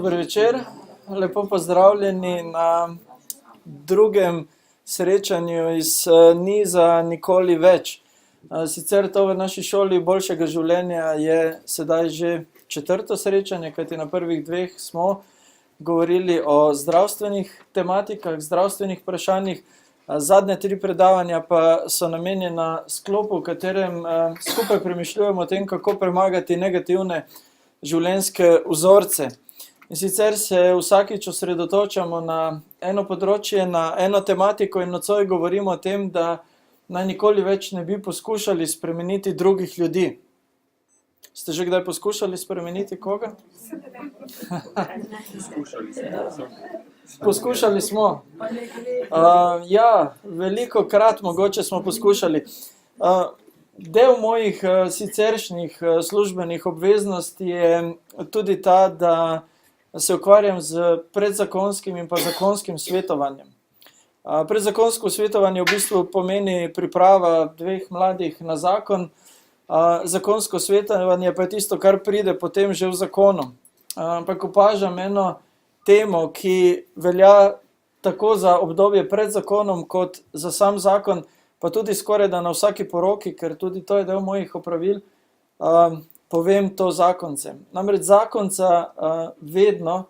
Dober večer, lepo pozdravljeni na drugem srečanju iz niza Nikoli več. Sicer to v naši šoli boljšega življenja je sedaj že četrto srečanje, kajti na prvih dveh smo govorili o zdravstvenih tematikah, zdravstvenih vprašanjih. Zadnje 3 predavanja pa so namenjena sklopu, v katerem skupaj premišljujemo o tem, kako premagati negativne življenjske vzorce. In sicer se vsakič osredotočamo na eno področje, na eno tematiko in nocoj govorimo o tem, da naj nikoli več ne bi poskušali spremeniti drugih ljudi. Ste že kdaj poskušali spremeniti koga? Poskušali smo. Ja, veliko krat mogoče smo poskušali. Del mojih siceršnjih službenih obveznosti je tudi ta, da se ukvarjam z predzakonskim in pa zakonskim svetovanjem. Predzakonsko svetovanje v bistvu pomeni priprava 2 mladih na zakon, zakonsko svetovanje pa je tisto, kar pride potem že v zakonu. Ampak opažam eno temo, ki velja tako za obdobje pred zakonom kot za sam zakon, pa tudi skoraj da na vsaki poroki, ker tudi to je del mojih opravil, povem to zakoncem. Namreč zakonca vedno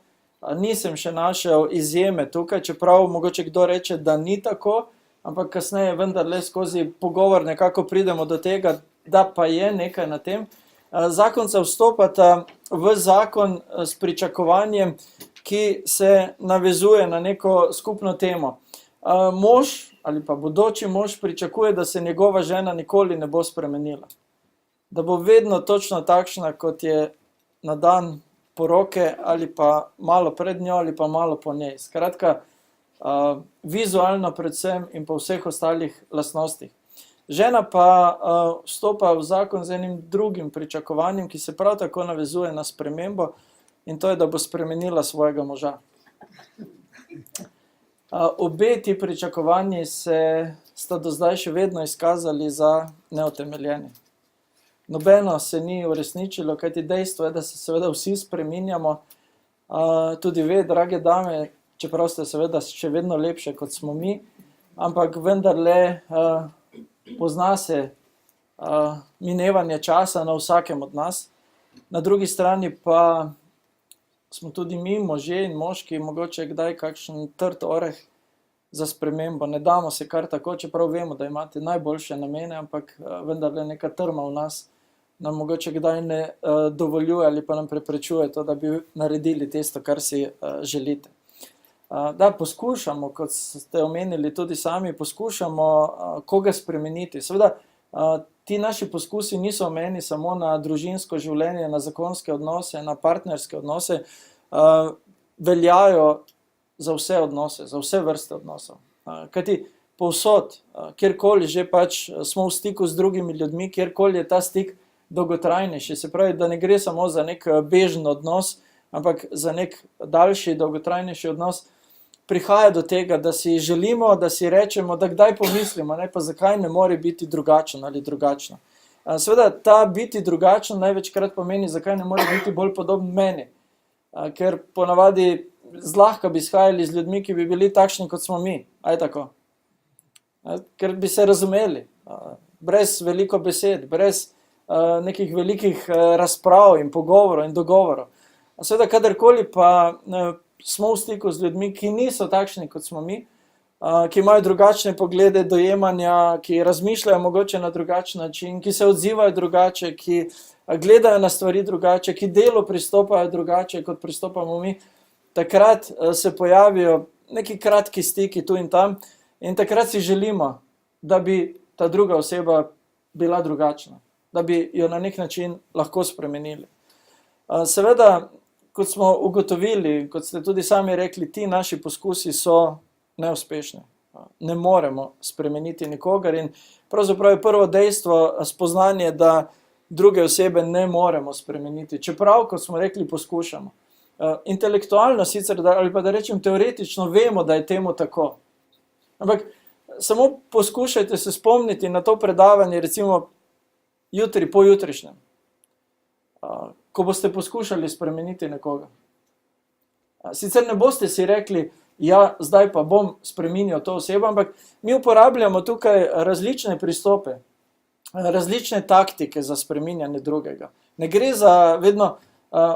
nisem še našel izjeme tukaj, čeprav mogoče kdo reče, da ni tako, ampak kasneje vendarle skozi pogovor nekako pridemo do tega, da pa je nekaj na tem. Zakonca vstopata v zakon s pričakovanjem, ki se navezuje na neko skupno temo. Mož ali pa bodoči mož pričakuje, da se njegova žena nikoli ne bo spremenila. Da bo vedno točno takšna, kot je na dan poroke ali pa malo pred njo ali pa malo po njej. Skratka, vizualno predvsem in po vseh ostalih lastnostih. Žena pa vstopa v zakon z enim drugim pričakovanjem, ki se prav tako navezuje na spremembo, in to je, da bo spremenila svojega moža. Obe ti pričakovanji sta do zdaj še vedno izkazali za neutemeljeni. Nobeno se ni uresničilo, kajti dejstvo je, da se seveda vsi spreminjamo, tudi ve, drage dame, čeprav ste seveda še vedno lepše, kot smo mi, ampak vendarle pozna se minevanje časa na vsakem od nas. Na drugi strani pa smo tudi mi, možje in moški, mogoče kdaj kakšen trd oreh za spremembo. Ne damo se kar tako, čeprav vemo, da imate najboljše namene, ampak vendarle neka trma v nas nam mogoče kdaj ne dovoljuje ali pa nam preprečuje to, da bi naredili tisto, kar si želite. Da, poskušamo, kot ste omenili tudi sami, poskušamo koga spremeniti. Seveda, ti naši poskusi niso omejeni samo na družinsko življenje, na zakonske odnose, na partnerske odnose, veljajo za vse odnose, za vse vrste odnosov. Kajti povsod, kjerkoli že pač smo v stiku z drugimi ljudmi, kjerkoli je ta stik dolgotrajnejši, se pravi, da ne gre samo za nek bežen odnos, ampak za nek daljši, dolgotrajnejši odnos, prihaja do tega, da si želimo, da si rečemo, da kdaj pomislimo, ne, pa zakaj ne more biti drugačen ali drugačna. Seveda, ta biti drugačen največkrat pomeni, zakaj ne more biti bolj podoben meni. Ker ponavadi zlahka bi izhajali z ljudmi, ki bi bili takšni, kot smo mi. Aj tako? Ker bi se razumeli, brez veliko besed, brez nekih velikih razprav in pogovorov in dogovorov. Seveda, kadarkoli pa smo v stiku z ljudmi, ki niso takšni, kot smo mi, ki imajo drugačne poglede dojemanja, ki razmišljajo mogoče na drugačen način, ki se odzivajo drugače, ki gledajo na stvari drugače, ki delu pristopajo drugače, kot pristopamo mi, takrat se pojavijo neki kratki stiki tu in tam in takrat si želimo, da bi ta druga oseba bila drugačna, da bi jo na nek način lahko spremenili. Seveda, kot smo ugotovili, kot ste tudi sami rekli, ti naši poskusi so neuspešni. Ne moremo spremeniti nikogar in pravzaprav je prvo dejstvo spoznanje, da druge osebe ne moremo spremeniti. Čeprav, kot smo rekli, poskušamo. Intelektualno sicer, ali pa da rečem teoretično, vemo, da je temu tako. Ampak samo poskušajte se spomniti na to predavanje, recimo jutri, pojutrišnjem. Ko boste poskušali spremeniti nekoga. Sicer ne boste si rekli, ja, zdaj pa bom spreminjal to osebo, ampak mi uporabljamo tukaj različne pristope, različne taktike za spreminjanje drugega. Ne gre za vedno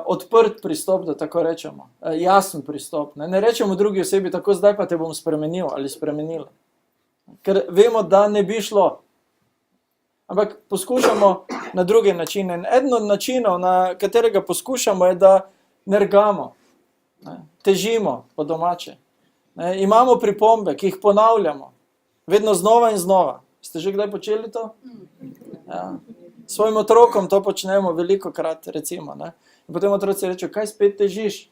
odprt pristop, da tako rečemo, jasen pristop. Ne rečemo drugi osebi tako, zdaj pa te bom spremenil ali spremenila. Ker vemo, da ne bi šlo. Ampak poskušamo na druge načine. In eden od načinov, na katerega poskušamo, je, da nergamo, težimo po domače. Imamo pripombe, ki jih ponavljamo, vedno znova in znova. Ste že kdaj počeli to? Ja. Svojim otrokom to počnemo veliko krat, recimo. In potem otroci rečejo, kaj spet težiš?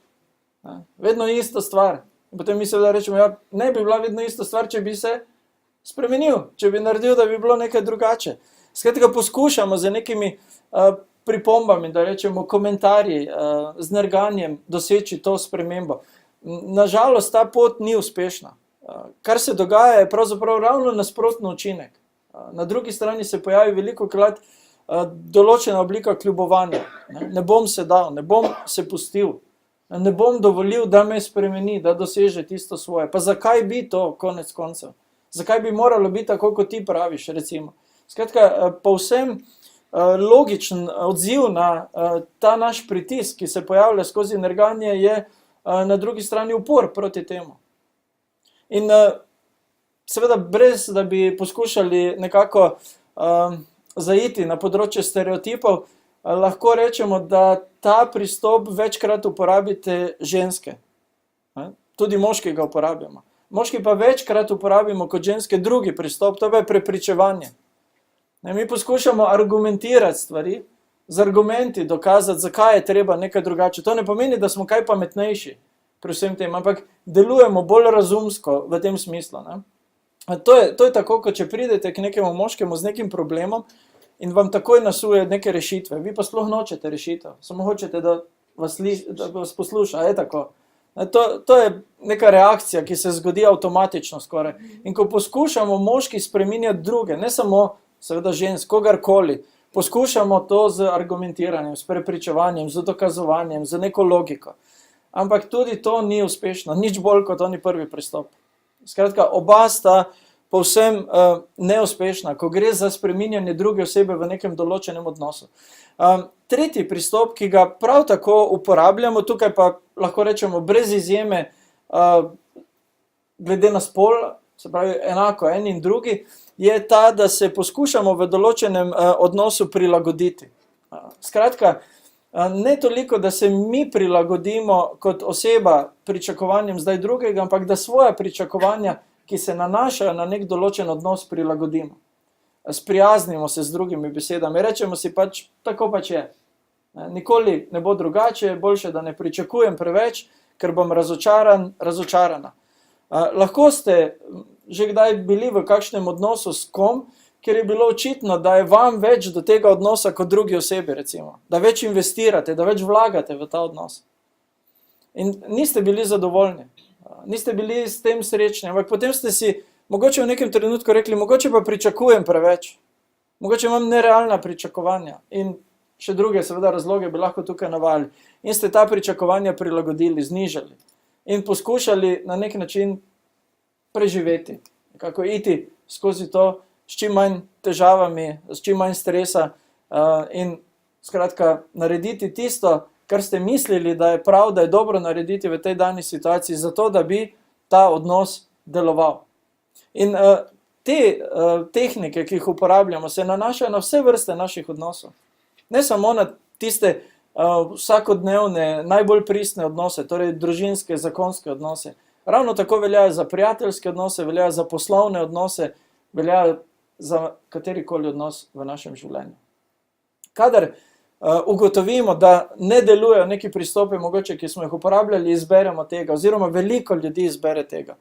Vedno isto stvar. In potem mi seveda rečemo, ja, ne bi bila vedno isto stvar, če bi se spremenil, če bi naredil, da bi bilo nekaj drugače. Skratka, poskušamo z nekimi pripombami, da rečemo komentarji, z nerganjem doseči to spremembo. Nažalost, ta pot ni uspešna. Kar se dogaja, je pravzaprav ravno nasprotno učinek. Na drugi strani se pojavi velikokrat določena oblika kljubovanja. Ne bom se dal, ne bom se pustil, ne bom dovolil, da me spremeni, da doseže tisto svoje. Pa zakaj bi to konec koncev? Zakaj bi moralo biti tako, kot ti praviš, recimo? Skratka, povsem logičen odziv na ta naš pritisk, ki se pojavlja skozi nerganje, je na drugi strani upor proti temu. In seveda, brez da bi poskušali nekako zaiti na področje stereotipov, lahko rečemo, da ta pristop večkrat uporabite ženske. Tudi moški ga uporabljamo. Moški pa večkrat uporabimo kot ženske drugi pristop, to je prepričevanje. Mi poskušamo argumentirati stvari, z argumenti dokazati, zakaj je treba nekaj drugače. To ne pomeni, da smo kaj pametnejši pri vsem tem, ampak delujemo bolj razumsko v tem smislu. To je tako, kot če pridete k nekemu moškemu z nekim problemom in vam takoj nasuje neke rešitve. Vi pa sploh nočete rešitev, samo hočete, da vas posluša. Je tako. To je neka reakcija, ki se zgodi avtomatično skoraj. In ko poskušamo moški spreminjati druge, ne samo seveda žensk, kogarkoli, poskušamo to z argumentiranjem, s prepričevanjem, z dokazovanjem, z neko logiko. Ampak tudi to ni uspešno, nič bolj kot oni prvi pristop. Skratka, oba sta povsem neuspešna, ko gre za spreminjanje druge osebe v nekem določenem odnosu. Tretji pristop, ki ga prav tako uporabljamo, tukaj pa lahko rečemo brez izjeme, glede na spol, se pravi enako en in drugi, je ta, da se poskušamo v določenem odnosu prilagoditi. Skratka, ne toliko, da se mi prilagodimo kot oseba pričakovanjem zdaj drugega, ampak da svoja pričakovanja, ki se nanašajo na nek določen odnos, prilagodimo. Sprijaznimo se z drugimi besedami, rečemo si pač, tako pač je. Nikoli ne bo drugače, boljše, da ne pričakujem preveč, ker bom razočarana. Lahko ste že kdaj bili v kakšnem odnosu s kom, kjer je bilo očitno, da je vam več do tega odnosa kot drugi osebi, recimo. Da več investirate, da več vlagate v ta odnos. In niste bili zadovoljni, niste bili s tem srečni, ampak potem ste si mogoče v nekem trenutku rekli, mogoče pa pričakujem preveč, mogoče imam nerealna pričakovanja in še druge seveda razloge bi lahko tukaj navali. In ste ta pričakovanja prilagodili, znižali in poskušali na nek način preživeti, kako iti skozi to s čim manj težavami, s čim manj stresa in skratka narediti tisto, kar ste mislili, da je prav, da je dobro narediti v tej dani situaciji, zato da bi ta odnos deloval. In te tehnike, ki jih uporabljamo, se nanašajo na vse vrste naših odnosov. Ne samo na tiste vsakodnevne, najbolj pristne odnose, torej družinske, zakonske odnose. Ravno tako veljajo za prijateljske odnose, veljajo za poslovne odnose, veljajo za katerikoli odnos v našem življenju. Kadar ugotovimo, da ne delujejo neki pristopi, mogoče, ki smo jih uporabljali, izberemo tega, oziroma veliko ljudi izbere tega.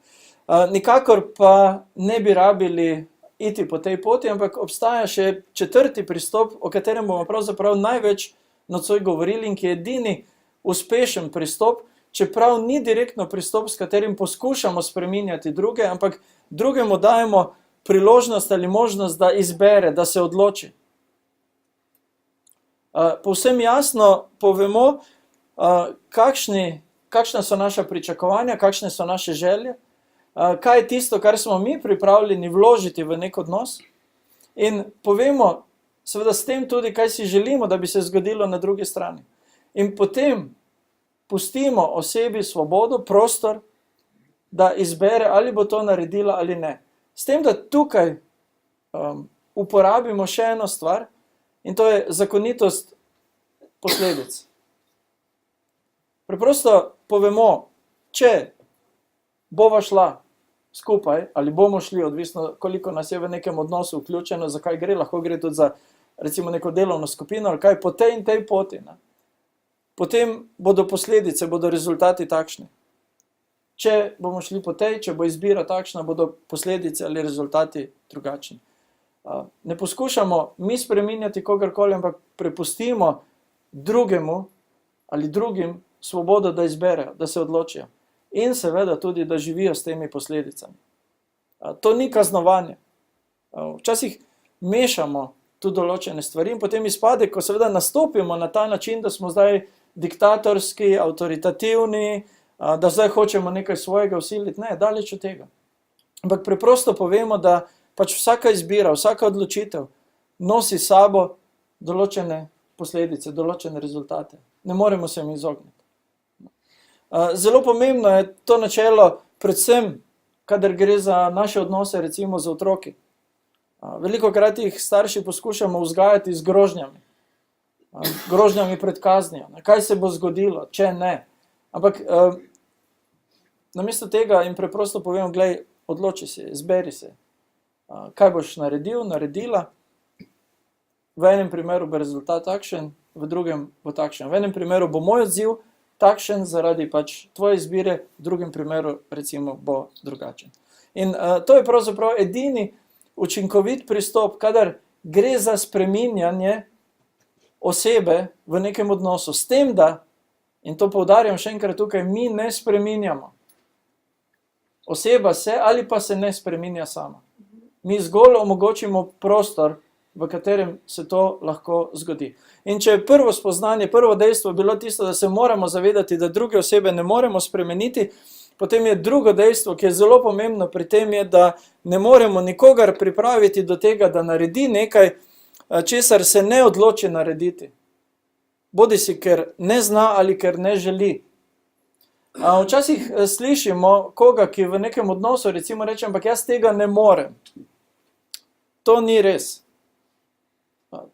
Nikakor pa ne bi rabili iti po tej poti, ampak obstaja še četrti pristop, o katerem bomo pravzaprav največ nocoj govorili in ki je edini uspešen pristop, čeprav ni direktno pristop, s katerim poskušamo spreminjati druge, ampak drugemu dajemo priložnost ali možnost, da izbere, da se odloči. Povsem jasno povemo, kakšni kakšna so naša pričakovanja, kakšne so naše želje, kaj je tisto, kar smo mi pripravljeni vložiti v nek odnos in povemo seveda s tem tudi, kaj si želimo, da bi se zgodilo na drugi strani. In potem pustimo osebi svobodo, prostor, da izbere, ali bo to naredila ali ne. S tem, da tukaj uporabimo še eno stvar, in to je zakonitost posledic. Preprosto povemo, če bova šla skupaj, ali bomo šli, odvisno koliko nas je v nekem odnosu vključeno, zakaj gre, lahko gre tudi za recimo neko delovno skupino, ali kaj, po tej in tej poti, ne? Potem bodo posledice, bodo rezultati takšni. Če bomo šli po tej, če bo izbira takšna, bodo posledice ali rezultati drugačni. Ne poskušamo mi spreminjati kogarkoli, ampak prepustimo drugemu ali drugim svobodo, da izberejo, da se odločijo. In seveda tudi, da živijo s temi posledicami. To ni kaznovanje. Včasih mešamo tu določene stvari in potem izpade, ko seveda nastopimo na ta način, da smo zdaj diktatorski, avtoritativni, da zdaj hočemo nekaj svojega vsiliti. Ne, daleč od tega. Ampak preprosto povemo, da pač vsaka izbira, vsaka odločitev nosi sabo določene posledice, določene rezultate. Ne moremo se jim izogniti. Zelo pomembno je to načelo, predvsem, kadar gre za naše odnose, recimo z otroki. Velikokrat jih starši poskušamo vzgajati z grožnjami. Grožnjami pred kaznijo. Kaj se bo zgodilo, če ne? Ampak namesto tega jim preprosto povem, glej, odloči se, izberi se. Kaj boš naredil, naredila? V enem primeru bo rezultat takšen, v drugem bo takšen. V enem primeru bo moj odziv takšen zaradi pač tvoje izbire, v drugem primeru recimo bo drugačen. In to je pravzaprav edini učinkovit pristop, kadar gre za spreminjanje osebe v nekem odnosu. S tem, da, in to poudarjam še enkrat tukaj, mi ne spreminjamo. Oseba se ali pa se ne spreminja sama. Mi zgolj omogočimo prostor, v katerem se to lahko zgodi. In če je prvo spoznanje, prvo dejstvo bilo tisto, da se moramo zavedati, da druge osebe ne moremo spremeniti, potem je drugo dejstvo, ki je zelo pomembno pri tem, je, da ne moremo nikogar pripraviti do tega, da naredi nekaj, česar se ne odloči narediti. Bodisi ker ne zna ali ker ne želi. Včasih slišimo koga, ki v nekem odnosu recimo reče, ampak jaz tega ne morem. To ni res.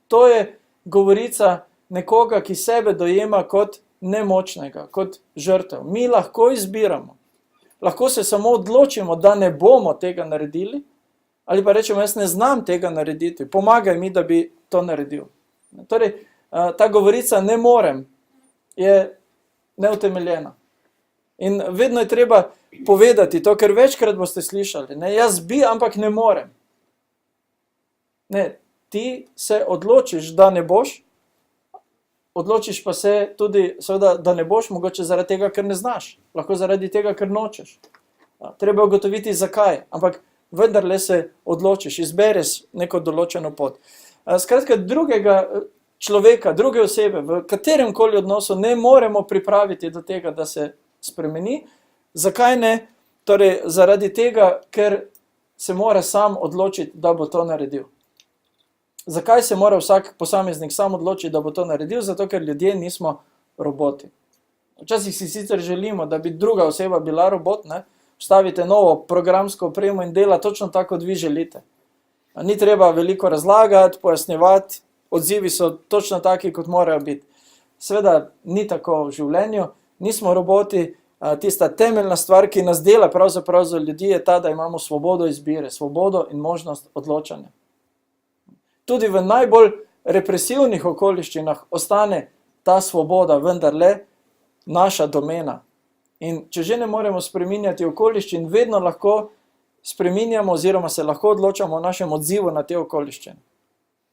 To je govorica nekoga, ki sebe dojema kot nemočnega, kot žrtev. Mi lahko izbiramo. Lahko se samo odločimo, da ne bomo tega naredili, ali pa rečemo, jaz ne znam tega narediti, pomagaj mi, da bi to naredil. Torej, ta govorica ne morem je neutemeljena. In vedno je treba povedati to, ker večkrat boste slišali, ne, jaz bi, ampak ne morem. Ne, ti se odločiš, da ne boš, odločiš pa se tudi, seveda, da ne boš, mogoče zaradi tega, ker ne znaš, lahko zaradi tega, ker nočeš. Treba ugotoviti, zakaj, ampak vendarle se odločiš, izbereš neko določeno pot. Skratka, drugega človeka, druge osebe, v katerem koli odnosu ne moremo pripraviti do tega, da se spremeni. Zakaj ne? Torej, zaradi tega, ker se mora sam odločiti, da bo to naredil. Zakaj se mora vsak posameznik sam odločiti, da bo to naredil? Zato, ker ljudje nismo roboti. Včasih si sicer želimo, da bi druga oseba bila robot, ne? Vstavite novo programsko opremo in dela točno tako, kot vi želite. Ni treba veliko razlagati, pojasnjevati, odzivi so točno taki, kot morajo biti. Seveda ni tako v življenju, nismo roboti, tista temeljna stvar, ki nas dela pravzaprav za ljudi, je ta, da imamo svobodo izbire, svobodo in možnost odločanja. Tudi v najbolj represivnih okoliščinah ostane ta svoboda vendarle naša domena. In če že ne moremo spreminjati okoliščin, vedno lahko spreminjamo oziroma se lahko odločamo o našem odzivu na te okoliščine.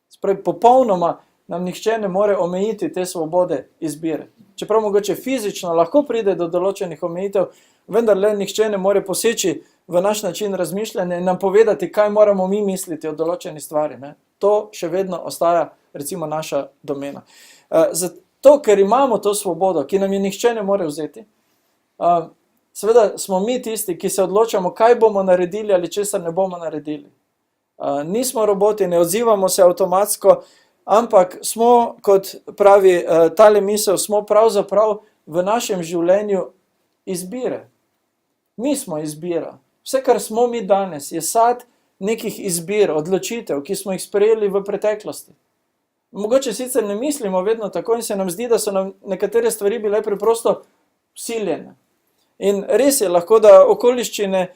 Spravi, popolnoma nam nihče ne more omejiti te svobode izbire. Čeprav mogoče fizično lahko pride do določenih omejitev, vendarle nihče ne more poseči v naš način razmišljanja in nam povedati, kaj moramo mi misliti o določeni stvari. Ne? To še vedno ostaja recimo naša domena. Zato, ker imamo to svobodo, ki nam je nihče ne more vzeti, seveda smo mi tisti, ki se odločamo, kaj bomo naredili ali česar ne bomo naredili. Nismo roboti, ne odzivamo se avtomatsko, ampak smo, kot pravi tale misel, smo pravzaprav v našem življenju izbire. Mi smo izbira. Vse, kar smo mi danes, je sad nekih izbir, odločitev, ki smo jih sprejeli v preteklosti. Mogoče sicer ne mislimo vedno tako in se nam zdi, da so nam nekatere stvari bile preprosto vsiljene. In res je lahko, da okoliščine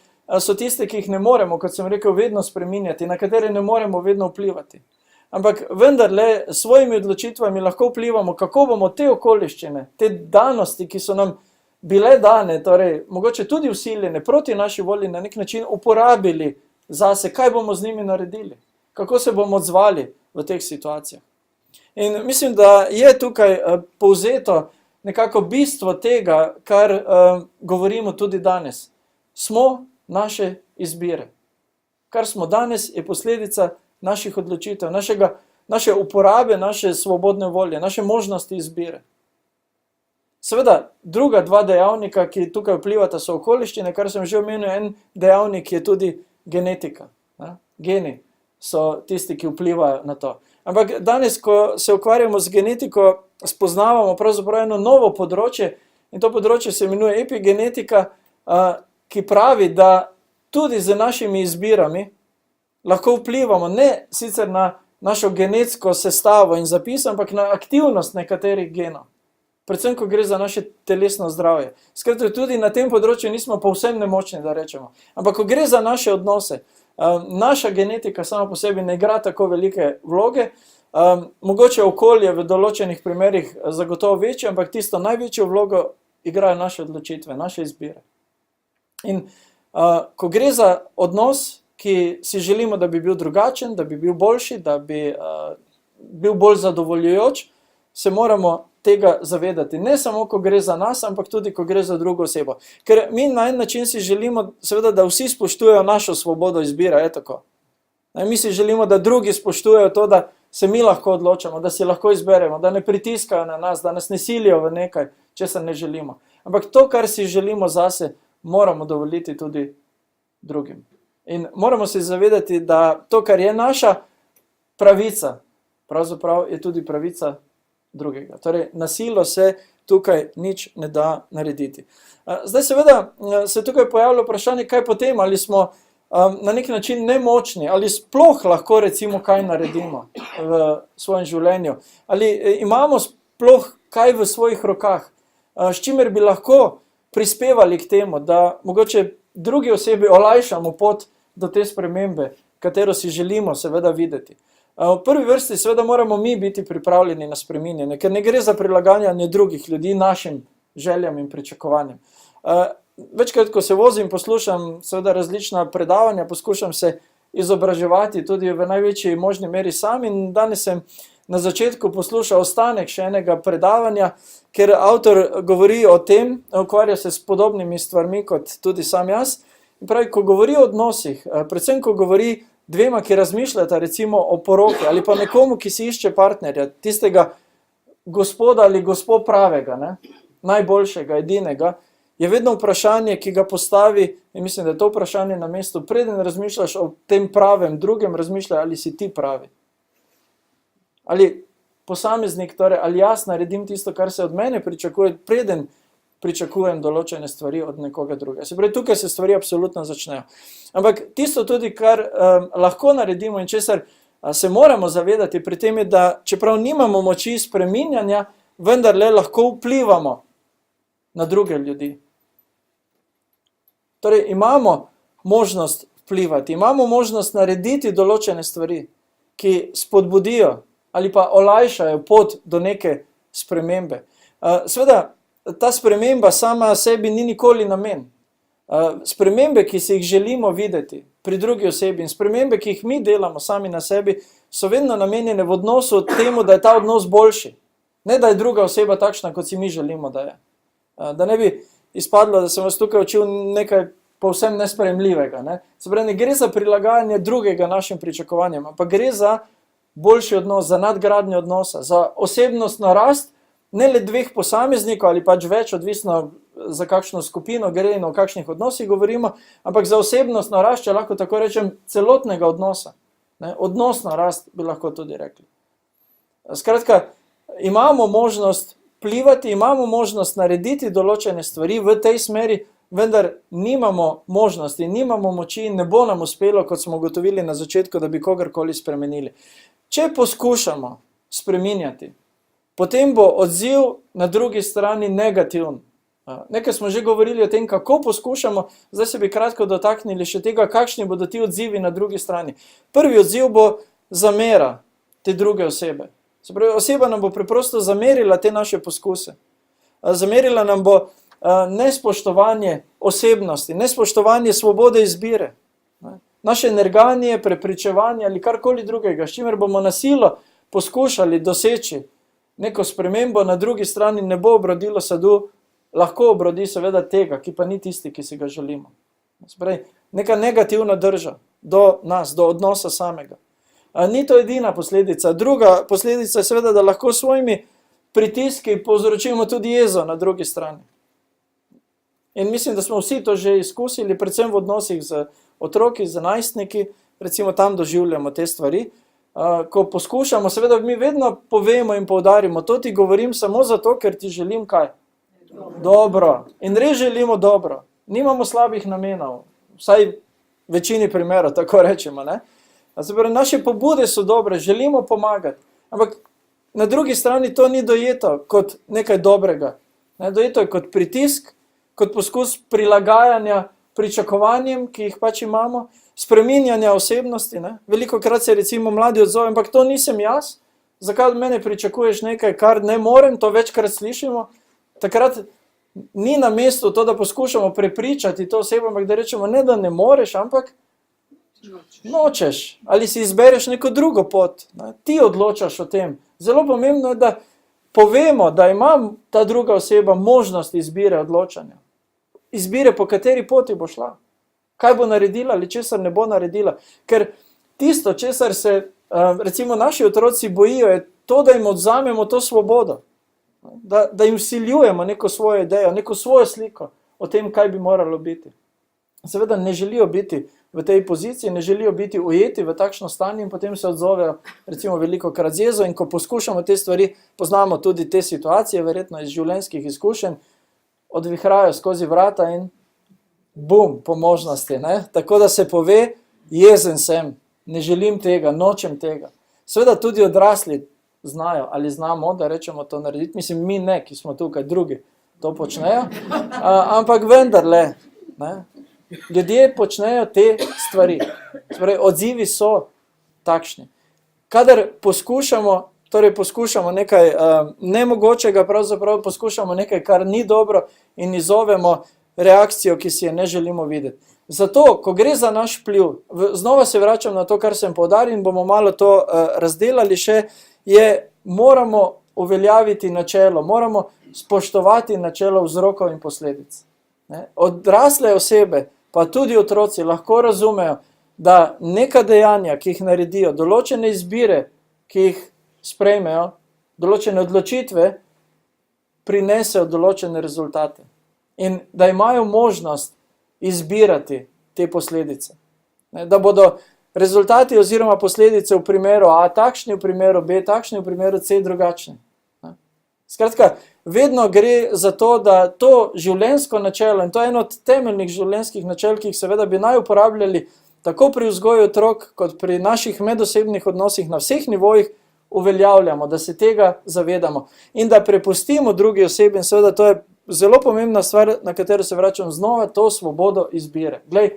so tiste, ki jih ne moremo, kot sem rekel, vedno spreminjati, na katere ne moremo vedno vplivati. Ampak vendarle s svojimi odločitvami lahko vplivamo, kako bomo te okoliščine, te danosti, ki so nam bile dane, torej mogoče tudi vsiljene proti naši volji, na nek način uporabili zase, kaj bomo z njimi naredili, kako se bomo odzvali v teh situacijah. In mislim, da je tukaj povzeto nekako bistvo tega, kar govorimo tudi danes. Smo naše izbire. Kar smo danes, je posledica naših odločitev, naše uporabe, naše svobodne volje, naše možnosti izbire. Seveda, druga dva dejavnika, ki tukaj vplivata, so okoliščine, kar sem že omenil, en dejavnik je tudi genetika. Geni so tisti, ki vplivajo na to. Ampak danes, ko se ukvarjamo z genetiko, spoznavamo pravzaprav eno novo področje in to področje se imenuje epigenetika, ki pravi, da tudi z našimi izbirami lahko vplivamo ne sicer na našo genetsko sestavo in zapis, ampak na aktivnost nekaterih genov. Predvsem, ko gre za naše telesno zdravje. Skratka, tudi na tem področju nismo povsem nemočni, da rečemo. Ampak, ko gre za naše odnose, naša genetika sama po sebi ne igra tako velike vloge, mogoče okolje v določenih primerih zagotovo večje, ampak tisto največjo vlogo igrajo naše odločitve, naše izbire. In ko gre za odnos, ki si želimo, da bi bil drugačen, da bi bil boljši, da bi bil bolj zadovoljujoč, se moramo tega zavedati. Ne samo, ko gre za nas, ampak tudi, ko gre za drugo osebo. Ker mi na en način si želimo, seveda, da vsi spoštujejo našo svobodo izbira, je tako. Mi si želimo, da drugi spoštujejo to, da se mi lahko odločamo, da si lahko izberemo, da ne pritiskajo na nas, da nas ne silijo v nekaj, česar ne želimo. Ampak to, kar si želimo zase, moramo dovoliti tudi drugim. In moramo se zavedati, da to, kar je naša pravica, pravzaprav je tudi pravica drugega. Torej, na silo se tukaj nič ne da narediti. Zdaj seveda se tukaj pojavlja vprašanje, kaj potem, ali smo na nek način nemočni, ali sploh lahko recimo kaj naredimo v svojem življenju, ali imamo sploh kaj v svojih rokah, s čimer bi lahko prispevali k temu, da mogoče drugi osebi olajšamo pot do te spremembe, katero si želimo seveda videti. V prvi vrsti seveda moramo mi biti pripravljeni na spreminjanje, ker ne gre za prilagajanje drugih ljudi našim željam in pričakovanjem. Večkrat, ko se vozim, poslušam seveda različna predavanja, poskušam se izobraževati tudi v največji možni meri sam in danes sem na začetku poslušal ostanek še enega predavanja, ker avtor govori o tem, ukvarja se s podobnimi stvarmi kot tudi sam jaz. In pravi, ko govori o odnosih, predvsem ko govori dvema, ki razmišljata recimo o poroki ali pa nekomu, ki si išče partnerja, tistega gospoda ali gospod pravega, ne? Najboljšega, edinega, je vedno vprašanje, ki ga postavi, in mislim, da je to vprašanje na mestu, preden razmišljaš o tem pravem drugem, razmišljaj, ali si ti pravi. Ali posameznik, torej, ali jaz naredim tisto, kar se od mene pričakuje, preden pričakujem določene stvari od nekoga drugega. Se pravi, tukaj se stvari absolutno začnejo. Ampak tisto tudi, kar lahko naredimo in česar se moramo zavedati pri tem, je, da čeprav nimamo moči spreminjanja, vendarle lahko vplivamo na druge ljudi. Torej, imamo možnost vplivati, imamo možnost narediti določene stvari, ki spodbudijo ali pa olajšajo pot do neke spremembe. Seveda, ta sprememba sama sebi ni nikoli namen. Spremembe, ki si jih želimo videti pri drugi osebi in spremembe, ki jih mi delamo sami na sebi, so vedno namenjene v odnosu temu, da je ta odnos boljši. Ne, da je druga oseba takšna, kot si mi želimo, da je. Da ne bi izpadlo, da sem vas tukaj učil nekaj povsem nesprejemljivega. Ne? Se pravi, ne gre za prilagajanje drugega našim pričakovanjem, ampak gre za boljši odnos, za nadgradnjo odnosa, za osebnostno rast, ne le dveh posameznikov ali pač več, odvisno za kakšno skupino gre in o kakšnih odnosih govorimo, ampak za osebnostno rast, če lahko tako rečem, celotnega odnosa. Odnosna rast bi lahko tudi rekli. Skratka, imamo možnost vplivati, imamo možnost narediti določene stvari v tej smeri, vendar nimamo možnosti, nimamo moči in ne bo nam uspelo, kot smo ugotovili na začetku, da bi kogarkoli spremenili. Če poskušamo spreminjati, potem bo odziv na drugi strani negativen. Nekaj smo že govorili o tem, kako poskušamo, zdaj se bi kratko dotaknili še tega, kakšni bodo ti odzivi na drugi strani. Prvi odziv bo zamera te druge osebe. Se pravi, oseba nam bo preprosto zamerila te naše poskuse. Zamerila nam bo nespoštovanje osebnosti, nespoštovanje svobode izbire. Naše energanje, prepričevanje ali karkoli drugega, s čimer bomo na silo poskušali doseči neko spremembo, na drugi strani ne bo obrodilo sadu, lahko obrodi seveda tega, ki pa ni tisti, ki si ga želimo. Se pravi, neka negativna drža do nas, do odnosa samega. Ni to edina posledica. Druga posledica je seveda, da lahko s svojimi pritiski povzročimo tudi jezo na drugi strani. In mislim, da smo vsi to že izkusili, predvsem v odnosih z otroki, z najstniki, recimo tam doživljamo te stvari. Ko poskušamo, seveda mi vedno povemo in poudarimo, to ti govorim samo zato, ker ti želim kaj? Dobro. In res želimo dobro. Nimamo slabih namenov. Vsaj v večini primerov, tako rečemo, ne? Naše pobude so dobre, želimo pomagati, ampak na drugi strani to ni dojeto kot nekaj dobrega. Dojeto je kot pritisk, kot poskus prilagajanja pričakovanjem, ki jih pač imamo, spreminjanja osebnosti. Veliko krat se recimo mladi odzove, ampak to nisem jaz, zakaj od mene pričakuješ nekaj, kar ne morem, to večkrat slišimo. Takrat ni na mestu to, da poskušamo prepričati to osebo, ampak da rečemo ne, da ne moreš, ampak nočeš, ali si izbereš neko drugo pot, ti odločaš o tem. Zelo pomembno je, da povemo, da ima ta druga oseba možnost izbire odločanja. Izbire, po kateri poti bo šla. Kaj bo naredila ali česar ne bo naredila. Ker tisto, česar se recimo naši otroci bojijo, je to, da jim odzamemo to svobodo. Da jim vsiljujemo neko svojo idejo, neko svojo sliko o tem, kaj bi moralo biti. Seveda ne želijo biti v tej poziciji, ne želijo biti ujeti v takšno stanje in potem se odzovejo recimo veliko krat z jezo in ko poskušamo te stvari, poznamo tudi te situacije, verjetno iz življenjskih izkušenj, odvihrajo skozi vrata in bum, po možnosti. Tako da se pove, jezen sem, ne želim tega, nočem tega. Seveda tudi odrasli znajo ali znamo, da rečemo to narediti. Mislim, mi ne, ki smo tukaj, drugi to počnejo, ampak vendarle, ljudje počnejo te stvari. Odzivi so takšni. Kadar poskušamo nekaj nemogočega, pravzaprav poskušamo nekaj, kar ni dobro in izzovemo reakcijo, ki si je ne želimo videti. Zato, ko gre za naš vpliv, znova se vračam na to, kar sem poudaril in bomo malo to razdelali še, moramo uveljaviti načelo, moramo spoštovati načelo vzrokov in posledic. Odrasle osebe, pa tudi otroci lahko razumejo, da neka dejanja, ki jih naredijo, določene izbire, ki jih sprejmejo, določene odločitve, prinesejo določene rezultate. In da imajo možnost izbirati te posledice. Da bodo rezultati oziroma posledice v primeru A takšni, v primeru B takšni, v primeru C drugačni. Skratka, vedno gre za to, da to življenjsko načelo, in to je eno od temeljnih življenjskih načel, ki jih seveda bi naj uporabljali tako pri vzgoju otrok, kot pri naših medosebnih odnosih na vseh nivojih, uveljavljamo, da se tega zavedamo in da prepustimo drugi osebi, in seveda to je zelo pomembna stvar, na katero se vračam znova, to svobodo izbire. Glej,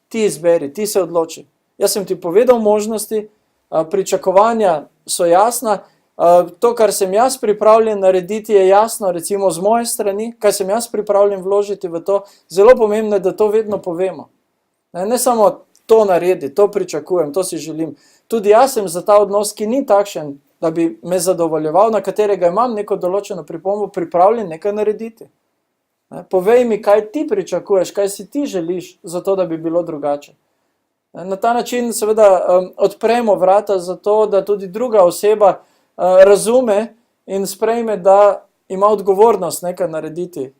ti izberi, ti se odloči. Jaz sem ti povedal možnosti, pričakovanja so jasna, to, kar sem jaz pripravljen narediti, je jasno, recimo z moje strani, kaj sem jaz pripravljen vložiti v to, zelo pomembno je, da to vedno povemo. Ne samo to naredi, to pričakujem, to si želim. Tudi jaz sem za ta odnos, ki ni takšen, da bi me zadovoljeval, na katerega imam neko določeno pripombo, pripravljen nekaj narediti. Povej mi, kaj ti pričakuješ, kaj si ti želiš, zato da bi bilo drugače. Na ta način seveda odpremo vrata za to, da tudi druga oseba razume in sprejme, da ima odgovornost nekaj narediti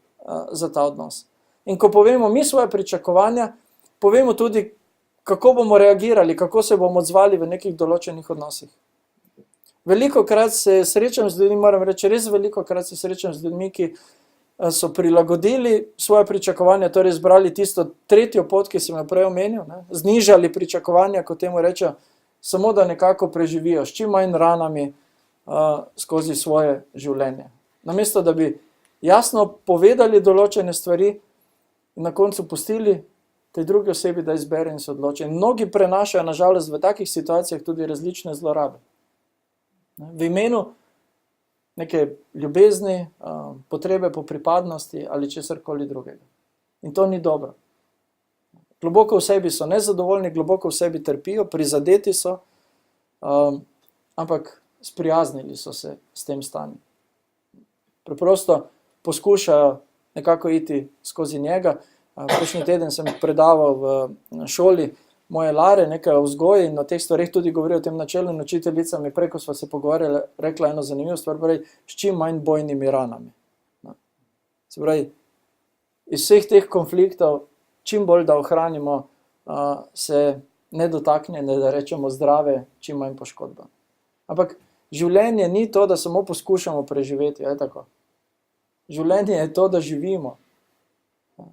za ta odnos. In ko povemo mi svoje pričakovanja, povemo tudi, kako bomo reagirali, kako se bomo odzvali v nekih določenih odnosih. Velikokrat se srečam z ljudmi, moram reči, res velikokrat se srečam z ljudmi, ki so prilagodili svoje pričakovanja, torej izbrali tisto tretjo pot, ki sem jo prej omenil, znižali pričakovanja, kot temu rečejo, samo da nekako preživijo, s čim manj ranami skozi svoje življenje. Namesto, da bi jasno povedali določene stvari in na koncu pustili tej drugi osebi, da izbere in se odloči. In mnogi prenašajo, nažalost, v takih situacijah tudi različne zlorabe. V imenu neke ljubezni, potrebe po pripadnosti ali česarkoli drugega. In to ni dobro. Globoko v sebi so nezadovoljni, globoko v sebi trpijo, prizadeti so, ampak sprijaznili so se s tem stanjem. Preprosto poskušajo nekako iti skozi njega. Prejšnji teden sem predaval v šoli moje Lare, nekaj o vzgoji in o teh stvarih tudi govoril o tem načelu, in učiteljica mi preko sva se pogovarjala, rekla eno zanimivo stvar, pravi, s čim manj bojnimi ranami. Se pravi, iz vseh teh konfliktov, čim bolj da ohranimo se nedotaknjene, da rečemo zdrave, čim manj poškodbe. Ampak življenje ni to, da samo poskušamo preživeti, je tako. Življenje je to, da živimo.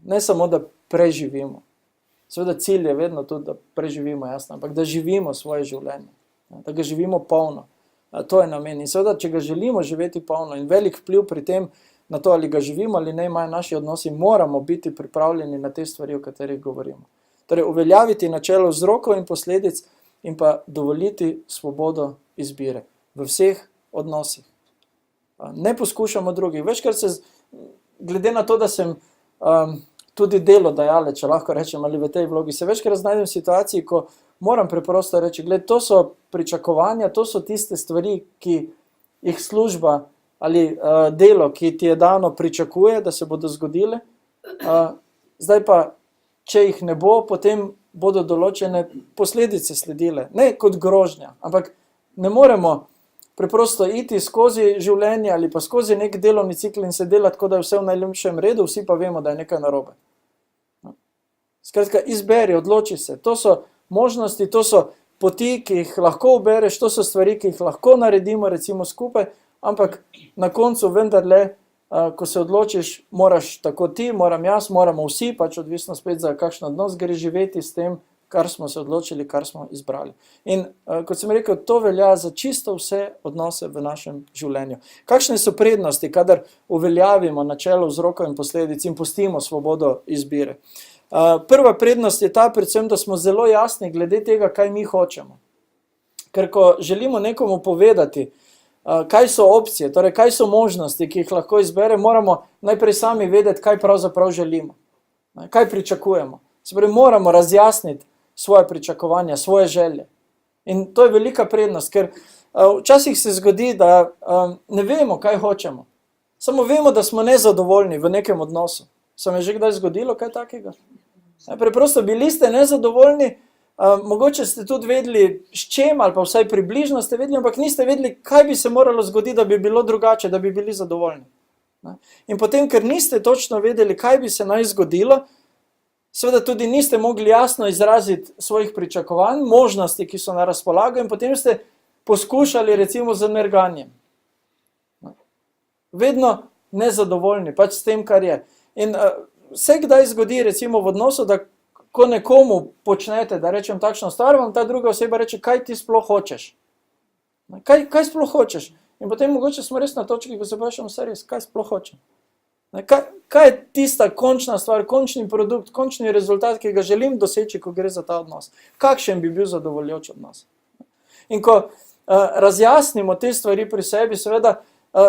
Ne samo, da preživimo. Seveda cilj je vedno tudi, da preživimo, jasno, ampak da živimo svoje življenje. Da ga živimo polno. To je namen. In seveda, če ga želimo živeti polno in velik vpliv pri tem, na to, ali ga živimo ali ne imajo naši odnosi, moramo biti pripravljeni na te stvari, o katerih govorimo. Torej, uveljaviti načelo vzrokov in posledic in pa dovoliti svobodo izbire v vseh odnosih. Ne poskušamo drugih. Večkrat se, glede na to, da sem tudi delodajalec, če lahko rečem, ali v tej vlogi, se večkrat znajdem v situaciji, ko moram preprosto reči, gled, to so pričakovanja, to so tiste stvari, ki jih služba ali delo, ki ti je dano, pričakuje, da se bodo zgodile. Zdaj pa, če jih ne bo, potem bodo določene posledice sledile. Ne kot grožnja, ampak ne moremo preprosto iti skozi življenje ali pa skozi nek delovni cikl in se delati, tako da je vse v najlepšem redu, vsi pa vemo, da je nekaj narobe. Skratka, izberi, odloči se. To so možnosti, to so poti, ki jih lahko ubereš, to so stvari, ki jih lahko naredimo, recimo skupaj, ampak na koncu vendarle, ko se odločiš, moraš tako ti, moram jaz, moramo vsi, pač odvisno spet za kakšen odnos gre živeti s tem, kar smo se odločili, kar smo izbrali. In kot sem rekel, to velja za čisto vse odnose v našem življenju. Kakšne so prednosti, kadar uveljavimo načelo vzrokov in posledic in pustimo svobodo izbire? Prva prednost je ta, predvsem, da smo zelo jasni glede tega, kaj mi hočemo. Ker ko želimo nekomu povedati, kaj so opcije, torej kaj so možnosti, ki jih lahko izbere, moramo najprej sami vedeti, kaj pravzaprav želimo, kaj pričakujemo. Se pravi, moramo razjasniti svoje pričakovanja, svoje želje. In to je velika prednost, ker včasih se zgodi, da ne vemo, kaj hočemo. Samo vemo, da smo nezadovoljni v nekem odnosu. Se mi je že kdaj zgodilo kaj takega? Preprosto bili ste nezadovoljni, mogoče ste tudi vedeli s čem, ali pa vsaj približno ste vedeli, ampak niste vedeli, kaj bi se moralo zgoditi, da bi bilo drugače, da bi bili zadovoljni. In potem, ker niste točno vedeli, kaj bi se naj zgodilo, seveda tudi niste mogli jasno izraziti svojih pričakovanj, možnosti, ki so na razpolago, in potem ste poskušali recimo z nerganjem. Vedno nezadovoljni, pač s tem, kar je. In se kdaj zgodi recimo v odnosu, da ko nekomu počnete, da rečem takšno stvar, vam ta druga oseba reče, kaj ti sploh hočeš? Kaj sploh hočeš? In potem mogoče smo res na točki, ko se vprašamo, res, kaj sploh hočem? Kaj je tista končna stvar, končni produkt, končni rezultat, ki ga želim doseči, ko gre za ta odnos? Kakšen bi bil zadovoljoč odnos? In ko razjasnimo te stvari pri sebi, seveda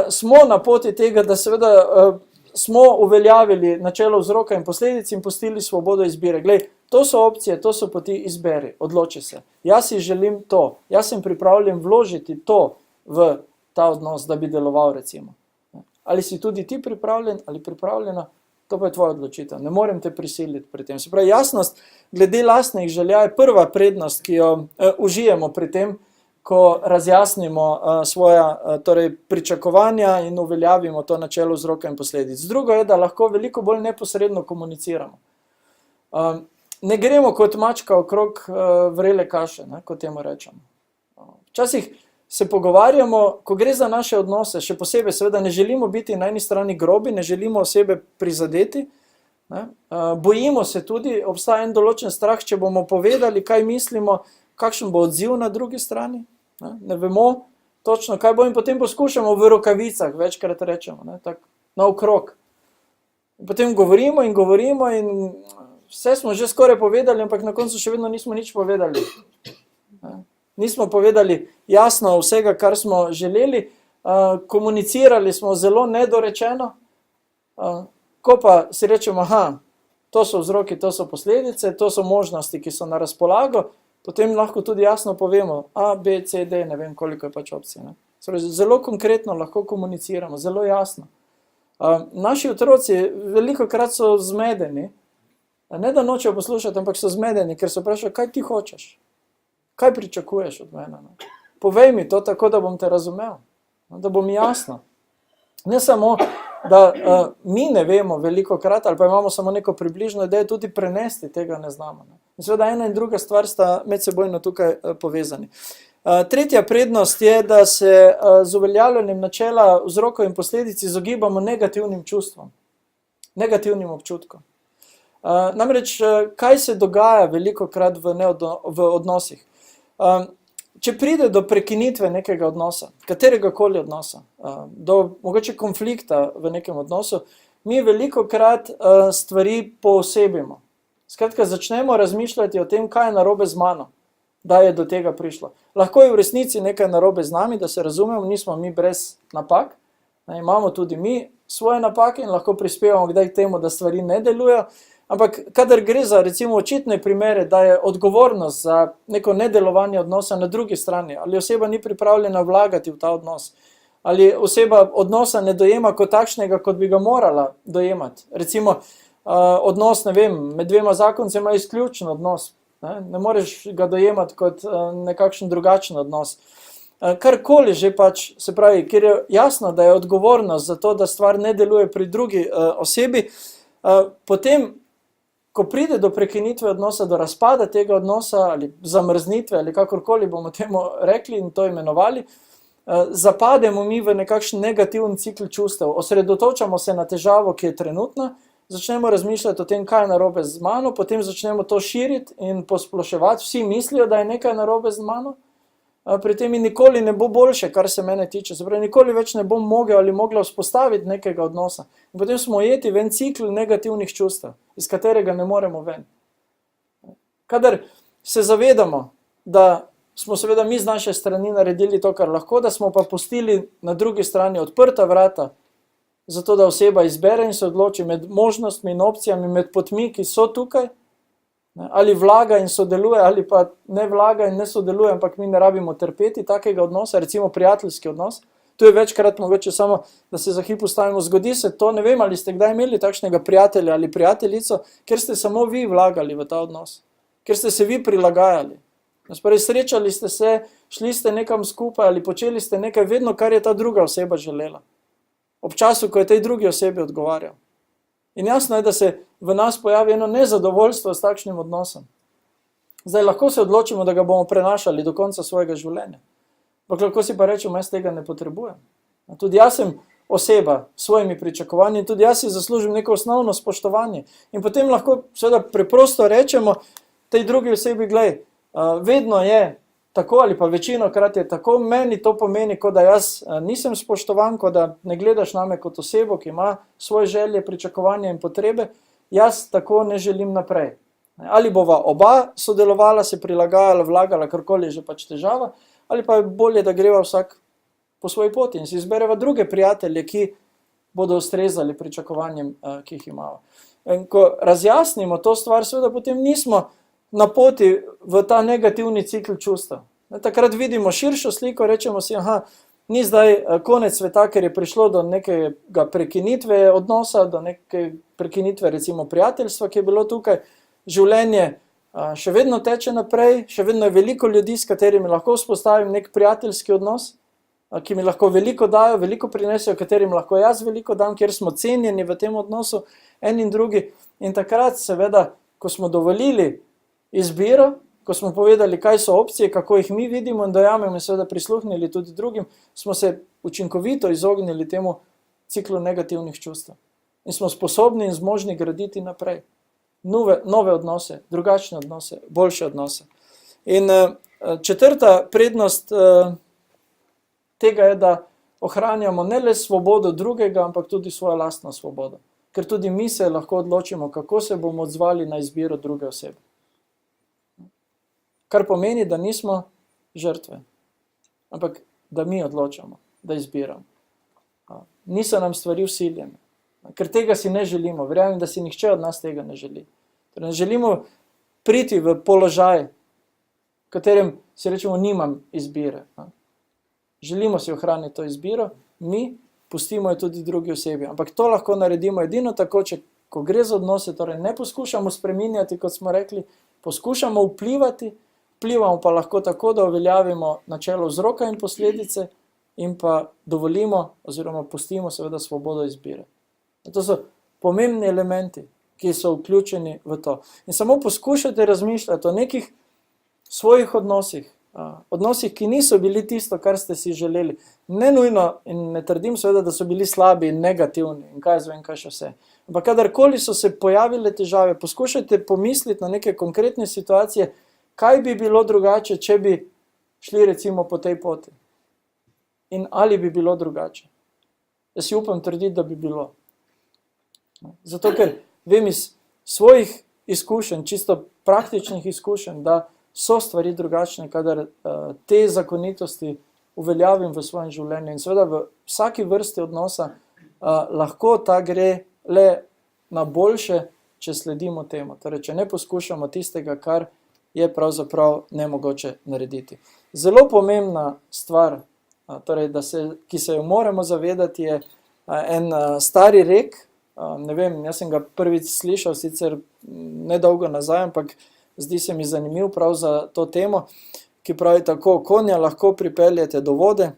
smo na poti tega, da seveda smo uveljavili načelo vzroka in posledic in pustili svobodo izbire. Glej, to so opcije, to so poti, izberi, odloči se. Jaz si želim to, jaz sem pripravljen vložiti to v ta odnos, da bi deloval recimo. Ali si tudi ti pripravljen ali pripravljena, to pa je tvoja odločitev. Ne morem te prisiliti pri tem. Se pravi, jasnost glede lastnih želja je prva prednost, ki jo užijemo pri tem, ko razjasnimo svoja torej pričakovanja in uveljavimo to načelo vzroka in posledic. Drugo je, da lahko veliko bolj neposredno komuniciramo. Ne gremo kot mačka okrog vrele kaše, kot temu rečemo. Včasih se pogovarjamo, ko gre za naše odnose, še posebej seveda ne želimo biti na eni strani grobi, ne želimo osebe prizadeti, bojimo se tudi, obstaja en določen strah, če bomo povedali, kaj mislimo, kakšen bo odziv na drugi strani, ne vemo točno, kaj bo in potem poskušamo v rokavicah, večkrat rečemo, tako naokrog. Potem govorimo in vse smo že skoraj povedali, ampak na koncu še vedno nismo nič povedali. Nismo povedali jasno vsega, kar smo želeli, komunicirali smo zelo nedorečeno, ko pa si rečemo, to so vzroki, to so posledice, to so možnosti, ki so na razpolago, potem lahko tudi jasno povemo A, B, C, D, ne vem koliko je pač opcij. Zelo konkretno lahko komuniciramo, zelo jasno. Naši otroci veliko krat so zmedeni, ne da nočejo poslušati, ampak so zmedeni, ker so vprašali, kaj ti hočeš? Kaj pričakuješ od mene? Povej mi to tako, da bom te razumel, da bo mi jasno. Ne samo, da mi ne vemo veliko krat, ali pa imamo samo neko približno idejo, tudi prenesti tega ne znamo. In seveda ena in druga stvar sta medsebojno tukaj povezani. Tretja prednost je, da se z uveljavljanjem načela vzrokov in posledic izogibamo negativnim čustvom, negativnim občutkom. Namreč, kaj se dogaja veliko krat v odnosih? Če pride do prekinitve nekega odnosa, katerega koli odnosa, do mogoče konflikta v nekem odnosu, mi veliko krat stvari poosebimo. Skratka, začnemo razmišljati o tem, kaj je narobe z mano, da je do tega prišlo. Lahko je v resnici nekaj narobe z nami, da se razumemo, nismo mi brez napak, imamo tudi mi svoje napake in lahko prispevamo kdaj k temu, da stvari ne delujejo, ampak kadar gre za recimo očitne primere, da je odgovornost za neko nedelovanje odnosa na drugi strani, ali oseba ni pripravljena vlagati v ta odnos, ali oseba odnosa ne dojema kot takšnega, kot bi ga morala dojemati. Recimo odnos, ne vem, med dvema zakoncema je izključen odnos, ne moreš ga dojemati kot nekakšen drugačen odnos. Karkoli že pač, se pravi, ker je jasno, da je odgovornost za to, da stvar ne deluje pri drugi osebi, potem ko pride do prekinitve odnosa, do razpada tega odnosa ali zamrznitve ali kakorkoli bomo temu rekli in to imenovali, zapademo mi v nekakšen negativen cikl čustev, osredotočamo se na težavo, ki je trenutna, začnemo razmišljati o tem, kaj je narobe z mano, potem začnemo to širiti in posploševati, vsi mislijo, da je nekaj narobe z mano, pri tem in nikoli ne bo boljše, kar se mene tiče, se pravi, nikoli več ne bom mogel ali mogla vzpostaviti nekega odnosa. In potem smo ujeti v en cikl negativnih čustev, iz katerega ne moremo ven. Kadar se zavedamo, da smo seveda mi z naše strani naredili to, kar lahko, da smo pa pustili na drugi strani odprta vrata, zato da oseba izbere in se odloči med možnostmi in opcijami, med potmi, ki so tukaj, ali vlaga in sodeluje, ali pa ne vlaga in ne sodeluje, ampak mi ne rabimo trpeti takega odnosa, recimo prijateljski odnos. Tu je večkrat mogoče samo, da se za hip ustavimo, zgodi se to, ne vem, ali ste kdaj imeli takšnega prijatelja ali prijateljico, ker ste samo vi vlagali v ta odnos, ker ste se vi prilagajali. Srečali ste se, šli ste nekam skupaj ali počeli ste nekaj vedno, kar je ta druga oseba želela. Ob času, ko je tej drugi osebi odgovarjal. In jasno je, da se v nas pojavi eno nezadovoljstvo s takšnim odnosom. Zdaj lahko se odločimo, da ga bomo prenašali do konca svojega življenja. Ampak lahko si pa rečemo, jaz tega ne potrebujem. Tudi jaz sem oseba s svojimi pričakovanji in tudi jaz si zaslužim neko osnovno spoštovanje. In potem lahko seveda preprosto rečemo tej drugi osebi, glej, vedno je tako ali pa večino krat je tako, meni to pomeni, kot da jaz nisem spoštovan, kot da ne gledaš name kot osebo, ki ima svoje želje, pričakovanja in potrebe, jaz tako ne želim naprej. Ali bova oba sodelovala, se prilagajala, vlagala, karkoli že pač težava, ali pa je bolje, da greva vsak po svoji poti in si izbereva druge prijatelje, ki bodo ustrezali pričakovanjem, ki jih imamo. In ko razjasnimo to stvar, seveda potem nismo na poti v ta negativni cikl čustev. Takrat vidimo širšo sliko, rečemo si, ni zdaj konec sveta, ker je prišlo do nekega prekinitve odnosa, do neke prekinitve recimo prijateljstva, ki je bilo tukaj. Življenje še vedno teče naprej, še vedno je veliko ljudi, s katerimi lahko vzpostavim nek prijateljski odnos, ki mi lahko veliko dajo, veliko prinesejo, katerim lahko jaz veliko dam, kjer smo cenjeni v tem odnosu, en in drugi. In takrat, seveda, ko smo dovolili izbiro, ko smo povedali, kaj so opcije, kako jih mi vidimo in dojamemo, in seveda prisluhnili tudi drugim, smo se učinkovito izognili temu ciklu negativnih čustev. In smo sposobni in zmožni graditi naprej. Nove odnose, drugačne odnose, boljše odnose. In četrta prednost tega je, da ohranjamo ne le svobodo drugega, ampak tudi svojo lastno svobodo. Ker tudi mi se lahko odločimo, kako se bomo odzvali na izbiro druge osebe. Kar pomeni, da nismo žrtve, ampak da mi odločamo, da izbiramo. Niso nam stvari vsiljene, ker tega si ne želimo. Verjamem, da si nihče od nas tega ne želi. Torej, ne želimo priti v položaj, v katerem si rečemo, nimam izbire. Želimo si ohraniti to izbiro, mi pustimo jo tudi drugi osebi. Ampak to lahko naredimo edino tako, ko gre za odnose, torej ne poskušamo spreminjati, kot smo rekli, poskušamo vplivati, vplivamo pa lahko tako, da uveljavimo načelo vzroka in posledice in pa dovolimo oziroma pustimo seveda svobodo izbire. To so pomembni elementi, ki so vključeni v to. In samo poskušajte razmišljati o nekih svojih odnosih, odnosih, ki niso bili tisto, kar ste si želeli. Ne nujno, in ne trdim seveda, da so bili slabi in negativni in kaj zvem, kaj še vse. Ampak kadarkoli so se pojavile težave, poskušajte pomisliti na neke konkretne situacije, kaj bi bilo drugače, če bi šli recimo po tej poti. In ali bi bilo drugače. Jaz si upam trditi, da bi bilo. Zato, ker vem iz svojih izkušenj, čisto praktičnih izkušenj, da so stvari drugačne, kadar te zakonitosti uveljavim v svojem življenju. In seveda v vsaki vrsti odnosa lahko ta gre le na boljše, če sledimo temu. Torej, če ne poskušamo tistega, kar je pravzaprav nemogoče narediti. Zelo pomembna stvar, torej, ki se jo moramo zavedati, je en stari rek. Ne vem, jaz sem ga prvič slišal, sicer nedolgo nazaj, ampak zdi se mi zanimiv prav za to temo, ki pravi tako: konja lahko pripeljete do vode,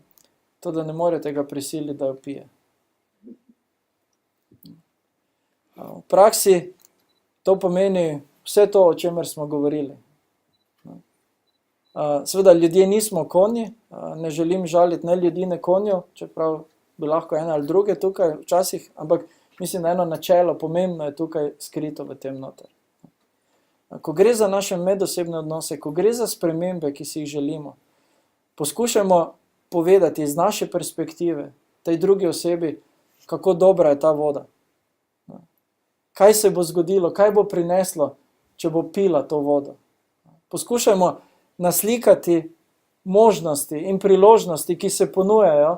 to da ne morete ga prisiliti, da jo pije. V praksi to pomeni vse to, o čemer smo govorili. Seveda ljudje nismo konji, ne želim žaliti ne ljudi, ne konjev, čeprav bi lahko ene ali druge tukaj včasih, ampak mislim, da eno načelo pomembno je tukaj skrito v tem noter. Ko gre za naše medosebne odnose, ko gre za spremembe, ki si jih želimo, poskušajmo povedati iz naše perspektive tej drugi osebi, kako dobra je ta voda. Kaj se bo zgodilo, kaj bo prineslo, če bo pila to vodo. Poskušajmo naslikati možnosti in priložnosti, ki se ponujajo,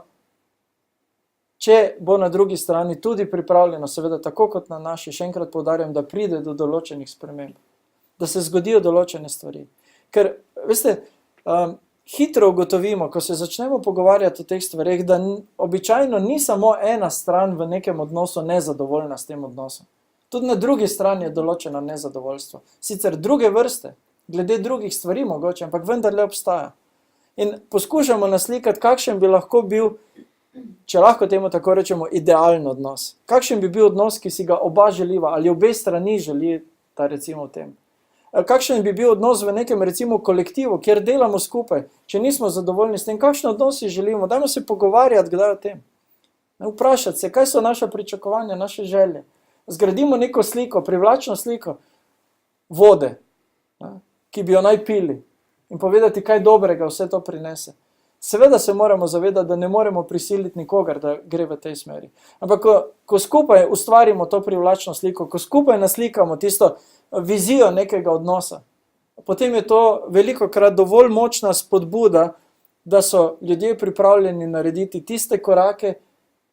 če bo na drugi strani tudi pripravljeno, seveda tako kot na naši, še enkrat poudarjam, da pride do določenih sprememb, da se zgodijo določene stvari. Ker, veste, hitro ugotovimo, ko se začnemo pogovarjati o teh stvarih, da običajno ni samo ena stran v nekem odnosu nezadovoljna s tem odnosom. Tudi na drugi strani je določeno nezadovoljstvo. Sicer druge vrste, glede drugih stvari mogoče, ampak vendarle obstaja. In poskušamo naslikati, kakšen bi lahko bil, če lahko temu tako rečemo, idealen odnos. Kakšen bi bil odnos, ki si ga oba želiva, ali obe strani želita recimo v tem. Kakšen bi bil odnos v nekem recimo kolektivu, kjer delamo skupaj, če nismo zadovoljni s tem, kakšen odnos si želimo, dajmo se pogovarjati kdaj o tem. Vprašati se, kaj so naša pričakovanja, naše želje. Zgradimo neko sliko, privlačno sliko vode, ki bi jo naj pili, in povedati, kaj dobrega vse to prinese. Seveda se moramo zavedati, da ne moremo prisiliti nikogar, da gre v tej smeri. Ampak ko skupaj ustvarimo to privlačno sliko, ko skupaj naslikamo tisto vizijo nekega odnosa, potem je to velikokrat dovolj močna spodbuda, da so ljudje pripravljeni narediti tiste korake,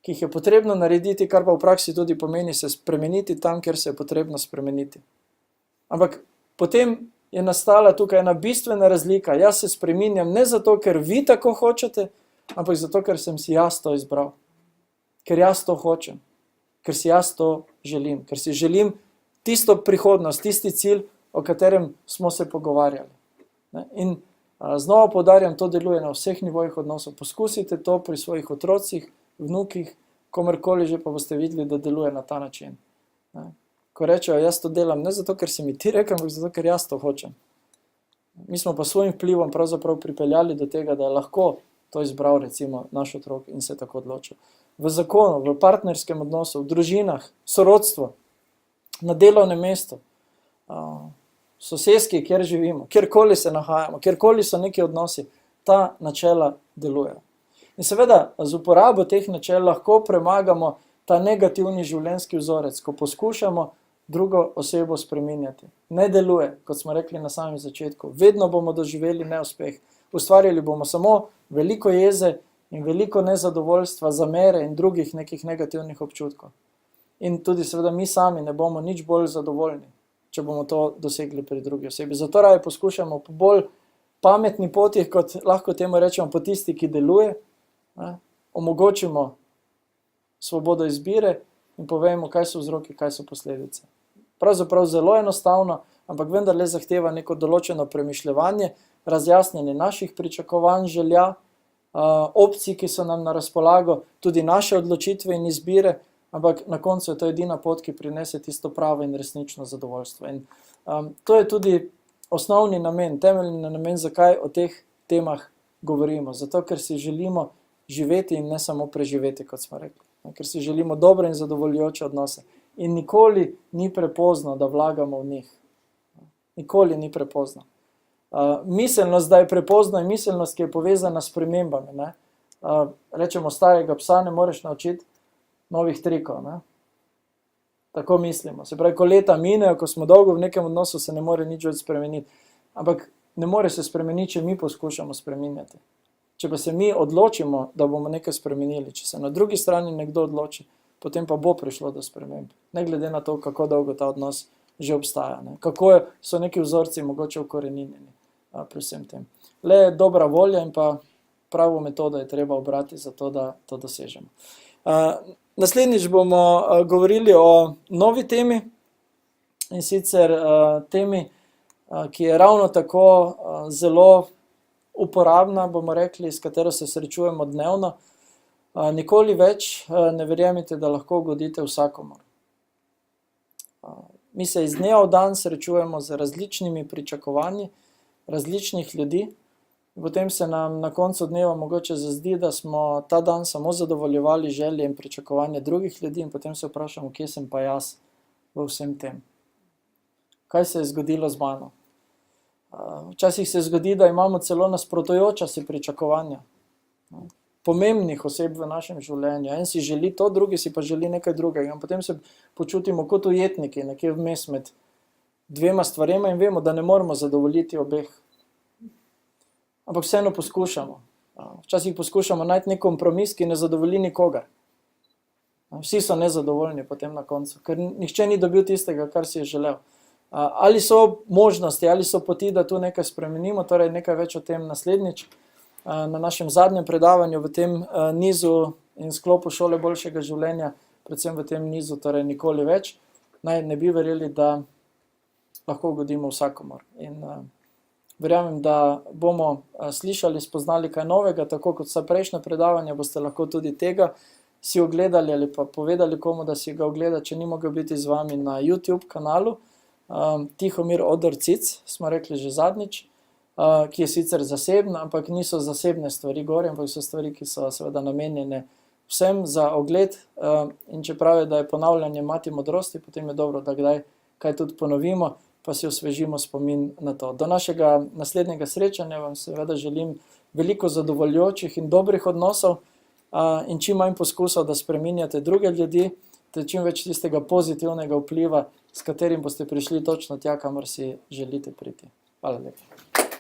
ki jih je potrebno narediti, kar pa v praksi tudi pomeni se spremeniti tam, kjer se je potrebno spremeniti. Ampak potem je nastala tukaj ena bistvena razlika. Jaz se spreminjam ne zato, ker vi tako hočete, ampak zato, ker sem si jaz to izbral. Ker jaz to hočem. Ker si jaz to želim. Ker si želim tisto prihodnost, tisti cilj, o katerem smo se pogovarjali. Ne? In znova poudarjam, to deluje na vseh nivojih odnosov. Poskusite to pri svojih otrocih, vnukih, komerkoli že, pa boste videli, da deluje na ta način. Ne? Ko rečejo, jaz to delam ne zato, ker si mi ti rekel, ampak zato, ker jaz to hočem. Mi smo pa svojim vplivom pravzaprav pripeljali do tega, da je lahko to izbral recimo naš otrok in se tako odločil. V zakonu, v partnerskem odnosu, v družinah, sorodstvo, na delovnem mestu, soseski, kjer živimo, kjerkoli se nahajamo, kjerkoli so neki odnosi, ta načela delujejo. In seveda, z uporabo teh načel lahko premagamo ta negativni življenjski vzorec, ko poskušamo drugo osebo spreminjati. Ne deluje, kot smo rekli na samem začetku. Vedno bomo doživeli neuspeh. Ustvarjali bomo samo veliko jeze in veliko nezadovoljstva, zamere in drugih nekih negativnih občutkov. In tudi seveda mi sami ne bomo nič bolj zadovoljni, če bomo to dosegli pri drugi osebi. Zato raje poskušamo po bolj pametni poti, kot lahko temu rečemo, po tisti, ki deluje, omogočimo svobodo izbire in povemo, kaj so vzroki, kaj so posledice. Pravzaprav zelo enostavno, ampak vendarle zahteva neko določeno premišljevanje, razjasnjenje naših pričakovanj, želja, opcij, ki so nam na razpolago, tudi naše odločitve in izbire, ampak na koncu je to edina pot, ki prinese tisto pravo in resnično zadovoljstvo. In to je tudi osnovni namen, temeljni namen, zakaj o teh temah govorimo. Zato, ker si želimo živeti in ne samo preživeti, kot smo rekli. Ker si želimo dobre in zadovoljujoče odnose. In nikoli ni prepozno, da vlagamo v njih. Nikoli ni prepozno. Miselnost, da je prepozno, je miselnost, ki je povezana s spremembami. Ne? Rečemo, starega psa ne moreš naučiti novih trikov. Ne? Tako mislimo. Se pravi, ko leta minejo, ko smo dolgo v nekem odnosu, se ne more nič več spremeniti. Ampak ne more se spremeniti, če mi poskušamo spreminjati. Če pa se mi odločimo, da bomo nekaj spremenili, če se na drugi strani nekdo odloči, potem pa bo prišlo do sprememb. Ne glede na to, kako dolgo ta odnos že obstaja. Ne? Kako so neki vzorci mogoče ukoreninjeni pri vsem tem. Le dobra volja in pa pravo metodo je treba obrati za to, da to dosežemo. Naslednjič bomo govorili o novi temi, in sicer temi, ki je ravno tako zelo uporabna, bomo rekli, s katero se srečujemo dnevno. Nikoli več ne verjemite, da lahko ugodite vsakomur. Mi se iz dneva v dan srečujemo z različnimi pričakovanji različnih ljudi, potem se nam na koncu dneva mogoče zazdi, da smo ta dan samo zadovoljevali želje in pričakovanje drugih ljudi in potem se vprašamo, kje sem pa jaz v vsem tem. Kaj se je zgodilo z mano? Včasih se zgodi, da imamo celo nasprotujoča se pričakovanja pomembnih oseb v našem življenju. En si želi to, drugi si pa želi nekaj drugega. In potem se počutimo kot ujetniki, nekje vmes med dvema stvarema in vemo, da ne moremo zadovoljiti obeh. Ampak vseeno poskušamo. Včasih poskušamo najti nek kompromis, ki ne zadovolji nikogar. Vsi so nezadovoljni potem na koncu, ker nihče ni dobil tistega, kar si je želel. Ali so možnosti, ali so poti, da tu nekaj spremenimo, torej nekaj več o tem naslednjič. Na našem zadnjem predavanju v tem nizu in sklopu šole boljšega življenja, predvsem v tem nizu, torej nikoli več, naj ne bi verjeli, da lahko ugodimo vsakomur. In verjamem, da bomo slišali, spoznali kaj novega, tako kot vsa prejšnja predavanja, boste lahko tudi tega si ogledali ali pa povedali komu, da si ga ogleda, če ni mogel biti z vami na YouTube kanalu. Tihomir Odor Cic, smo rekli že zadnjič, ki je sicer zasebna, ampak niso zasebne stvari gor, ampak so stvari, ki so seveda namenjene vsem za ogled. In čeprav je, da je ponavljanje mati modrosti, potem je dobro, da kdaj kaj tudi ponovimo, pa si osvežimo spomin na to. Do našega naslednjega srečanja vam seveda želim veliko zadovoljujočih in dobrih odnosov in čim manj poskusov, da spreminjate druge ljudi, ter čim več tistega pozitivnega vpliva, s katerim boste prišli točno tja, kamor si želite priti. Hvala lepa.